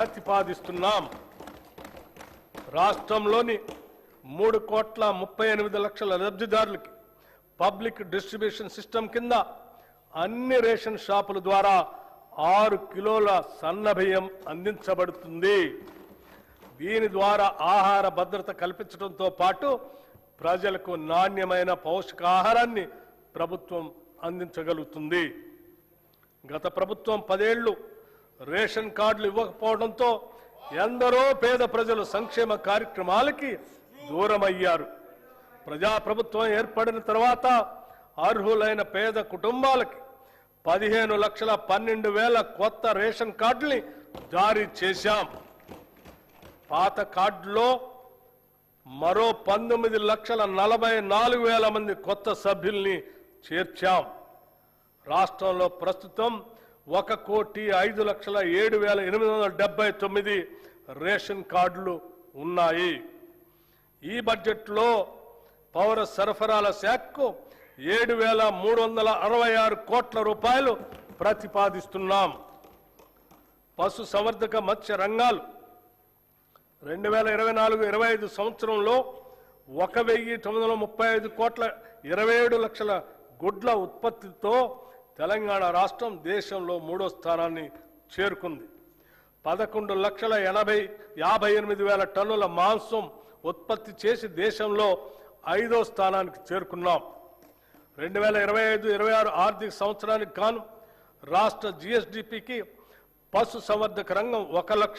ప్రతిపాదిస్తున్నాం. రాష్ట్రంలోని 3,38,00,000 లబ్ధిదారులకి public distribution system కింద అన్ని రేషన్ షాపుల ద్వారా 6 కిలోల సన్నబియ్యం అందించబడుతుంది. దీని ద్వారా ఆహార భద్రత కల్పించడంతో పాటు ప్రజలకు నాణ్యమైన పౌష్టికాహారాన్ని ప్రభుత్వం అందించగలుగుతుంది. గత ప్రభుత్వం 10 ఏళ్లు రేషన్ కార్డులు ఇవ్వకపోవడంతో ఎందరో పేద ప్రజలు సంక్షేమ కార్యక్రమాలకి దూరమయ్యారు. ప్రజాప్రభుత్వం ఏర్పడిన తర్వాత అర్హులైన పేద కుటుంబాలకి 15,12,000 కొత్త రేషన్ కార్డుల్ని జారీ చేశాం. పాత కార్డులో మరో 19,44,000 మంది కొత్త సభ్యుల్ని చేర్చాం. రాష్ట్రంలో ప్రస్తుతం 1,05,07,879 రేషన్ కార్డులు ఉన్నాయి. ఈ బడ్జెట్లో పౌర సరఫరాల శాఖకు 7,366 కోట్ల రూపాయలు ప్రతిపాదిస్తున్నాం. పశు సంవర్ధక మత్స్య రంగాలు 2024-25 సంవత్సరంలో 1,935 కోట్ల 27 లక్షల గుడ్ల ఉత్పత్తితో తెలంగాణ రాష్ట్రం దేశంలో 3వ స్థానాన్ని చేరుకుంది. 11,58,000 టన్నుల మాంసం ఉత్పత్తి చేసి దేశంలో 5వ స్థానానికి చేరుకున్నాం. 2025-26 ఆర్థిక సంవత్సరానికి గాను రాష్ట్ర GSDPకి పశు సంవర్ధక రంగం 1,00,000